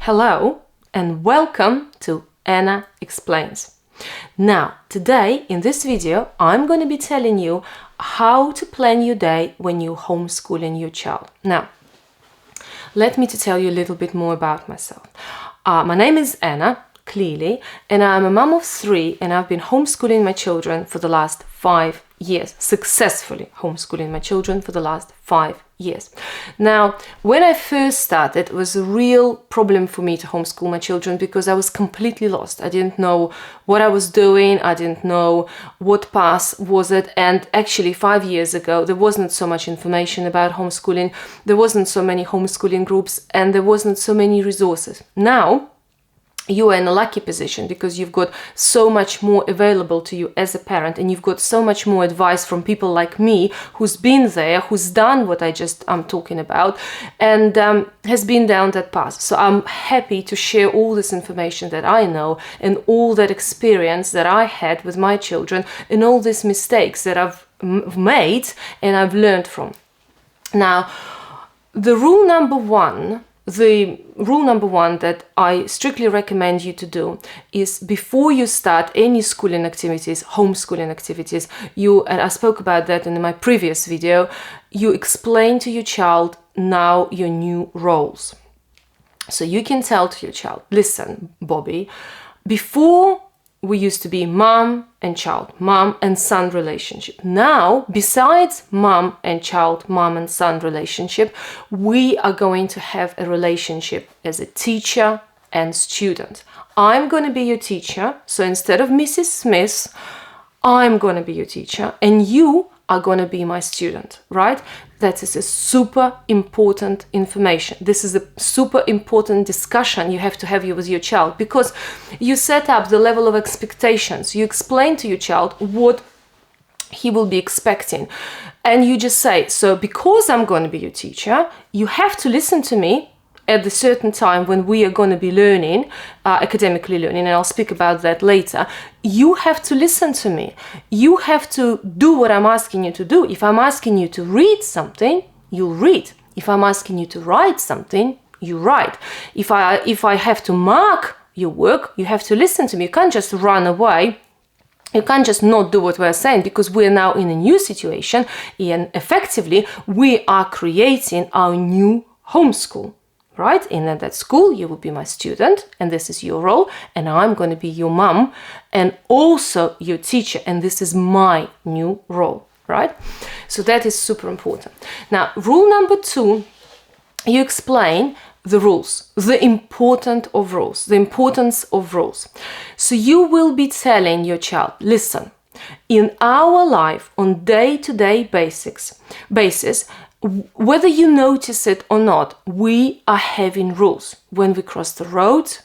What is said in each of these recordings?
Hello and welcome to Anna Explains. Now, today in this video, I'm going to be telling you how to plan your day when you're homeschooling your child. Now, let me tell you a little bit more about myself. My name is Anna, clearly, and I'm a mom of 3, and I've been homeschooling my children for the last 5 years, successfully homeschooling my children for the last 5 years. Now, when I first started, it was a real problem for me to homeschool my children because I was completely lost. I didn't know what I was doing. I didn't know what path was it. And actually 5 years ago, there wasn't so much information about homeschooling. There wasn't so many homeschooling groups and there wasn't so many resources. Now, you are in a lucky position because you've got so much more available to you as a parent, and you've got so much more advice from people like me who's been there, who's done what I'm talking about, and has been down that path. So I'm happy to share all this information that I know and all that experience that I had with my children and all these mistakes that I've made and I've learned from. Now, the rule number one that I strictly recommend you to do is before you start any schooling activities, homeschooling activities, and I spoke about that in my previous video, you explain to your child now your new roles. So you can tell to your child, listen, Bobby, before we used to be mom and child, mom and son relationship. Now, besides mom and child, mom and son relationship, we are going to have a relationship as a teacher and student. I'm going to be your teacher. So instead of Mrs. Smith, I'm going to be your teacher and you are going to be my student, right? That is a super important information. This is a super important discussion you have to have with your child because you set up the level of expectations. You explain to your child what he will be expecting. And you just say, so because I'm going to be your teacher, you have to listen to me at a certain time when we are going to be learning, academically learning, and I'll speak about that later. You have to listen to me. You have to do what I'm asking you to do. If I'm asking you to read something, you'll read. If I'm asking you to write something, you write. If I have to mark your work, you have to listen to me. You can't just run away. You can't just not do what we're saying because we're now in a new situation and effectively we are creating our new homeschool. Right? In that school, you will be my student, and this is your role, and I'm going to be your mom and also your teacher, and this is my new role, right? So that is super important. Now, rule number 2, you explain the rules, the importance of rules. So you will be telling your child, listen, in our life on day-to-day basis, whether you notice it or not, we are having rules. When we cross the road,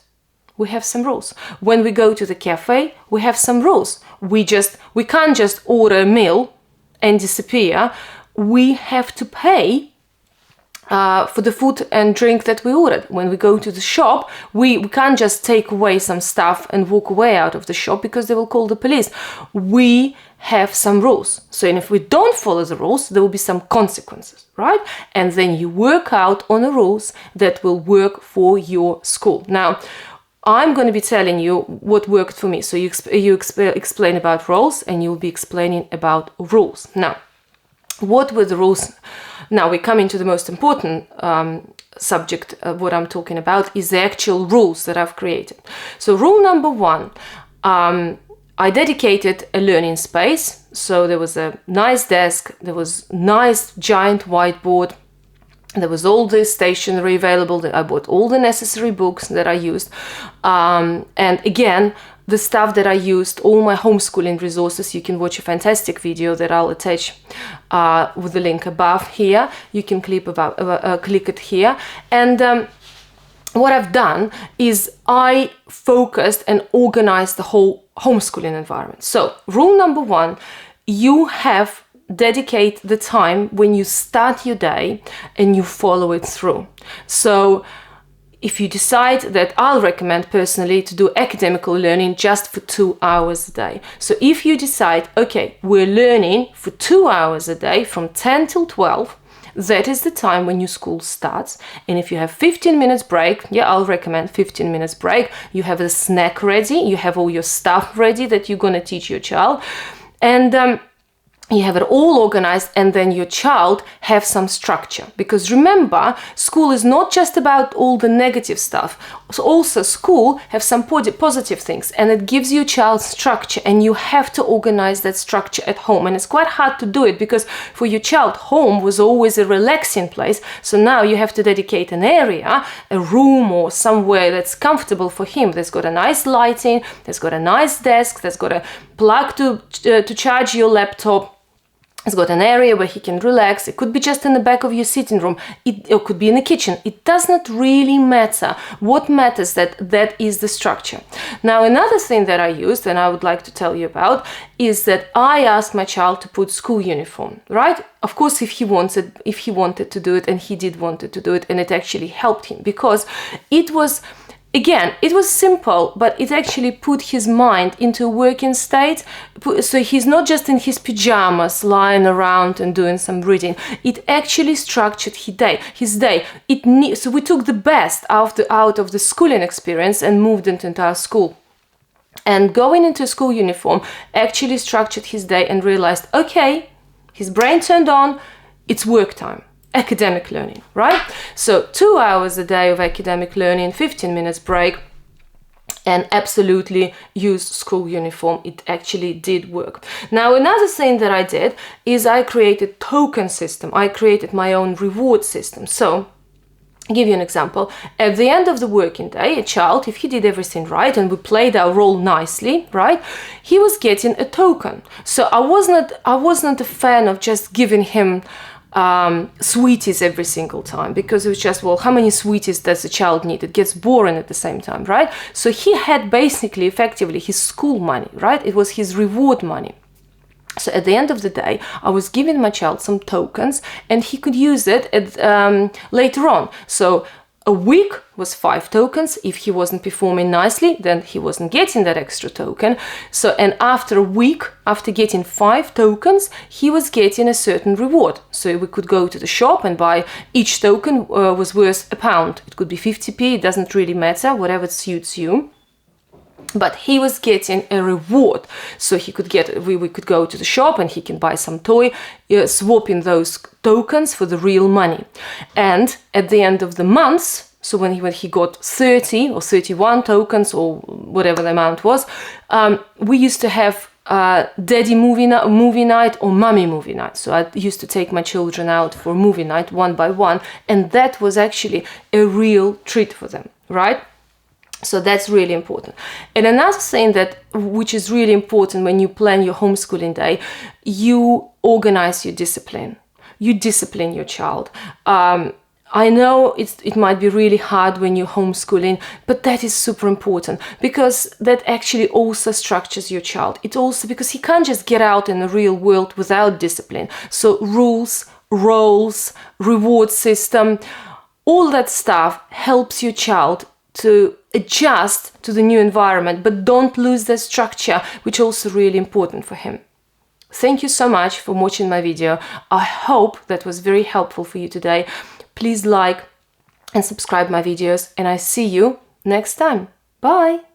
we have some rules. When we go to the cafe, we have some rules. We can't just order a meal and disappear. We have to pay for the food and drink that we ordered. When we go to the shop, we can't just take away some stuff and walk away out of the shop because they will call the police. We have some rules. So if we don't follow the rules, there will be some consequences, right? And then you work out on the rules that will work for your school. Now, I'm going to be telling you what worked for me. So you explain about roles and you'll be explaining about rules. Now, what were the rules? Now we come into the most important subject of what I'm talking about is the actual rules that I've created. So rule number 1, I dedicated a learning space. So there was a nice desk, there was nice giant whiteboard, there was all the stationery available. I bought all the necessary books that I used. And again, the stuff that I used, all my homeschooling resources, you can watch a fantastic video that I'll attach with the link above here. You can click it here. And what I've done is I focused and organized the whole homeschooling environment. So rule number 1, you have dedicate the time when you start your day and you follow it through. So if you decide that, I'll recommend personally to do academical learning just for 2 hours a day. So if you decide, okay, we're learning for 2 hours a day from 10 till 12, that is the time when your school starts. And if you have 15 minutes break, yeah, I'll recommend 15 minutes break. You have a snack ready, you have all your stuff ready that you're going to teach your child, and you have it all organized, and then your child have some structure. Because remember, school is not just about all the negative stuff. So also school have some positive things, and it gives your child structure, and you have to organize that structure at home. And it's quite hard to do it because for your child, home was always a relaxing place. So now you have to dedicate an area, a room or somewhere that's comfortable for him. That's got a nice lighting, that's got a nice desk, that's got a plug to charge your laptop. It's got an area where he can relax. It could be just in the back of your sitting room. It could be in the kitchen. It does not really matter. What matters that is the structure. Now, another thing that I used, and I would like to tell you about, is that I asked my child to put school uniform, right? Of course, if he wanted to do it, and he did wanted to do it, and it actually helped him because it was. Again, it was simple, but it actually put his mind into a working state. So he's not just in his pajamas lying around and doing some reading. It actually structured his day. So we took the best out of the schooling experience and moved it into our school. And going into school uniform actually structured his day and realized, okay, his brain turned on, it's work time. Academic learning, right? So 2 hours a day of academic learning, 15 minutes break, and absolutely use school uniform. It actually did work. Now, another thing that I did is I created token system. I created my own reward system. So I'll give you an example. At the end of the working day, a child, if he did everything right and we played our role nicely, right, he was getting a token. So I was not a fan of just giving him sweeties every single time, because it was just, well, how many sweeties does the child need? It gets boring at the same time, right? So he had basically effectively his school money, right? It was his reward money. So at the end of the day, I was giving my child some tokens, and he could use it later on. So a week was 5 tokens. If he wasn't performing nicely, then he wasn't getting that extra token. So, and after a week, after getting 5 tokens, he was getting a certain reward. So we could go to the shop and buy, each token was worth £1. It could be 50p, it doesn't really matter, whatever suits you. But he was getting a reward. So he could get, we could go to the shop and he can buy some toy, swapping those tokens for the real money. And at the end of the month, so when he got 30 or 31 tokens or whatever the amount was, we used to have daddy movie night or mummy movie night. So I used to take my children out for movie night one by one, and that was actually a real treat for them, right? So that's really important. And another thing which is really important when you plan your homeschooling day, you organize your discipline. You discipline your child. I know it might be really hard when you're homeschooling, but that is super important because that actually also structures your child. It also, because he can't just get out in the real world without discipline. So rules, roles, reward system, all that stuff helps your child to adjust to the new environment, but don't lose the structure, which is also really important for him. Thank you so much for watching my video. I hope that was very helpful for you today. Please like and subscribe my videos, and I see you next time. Bye!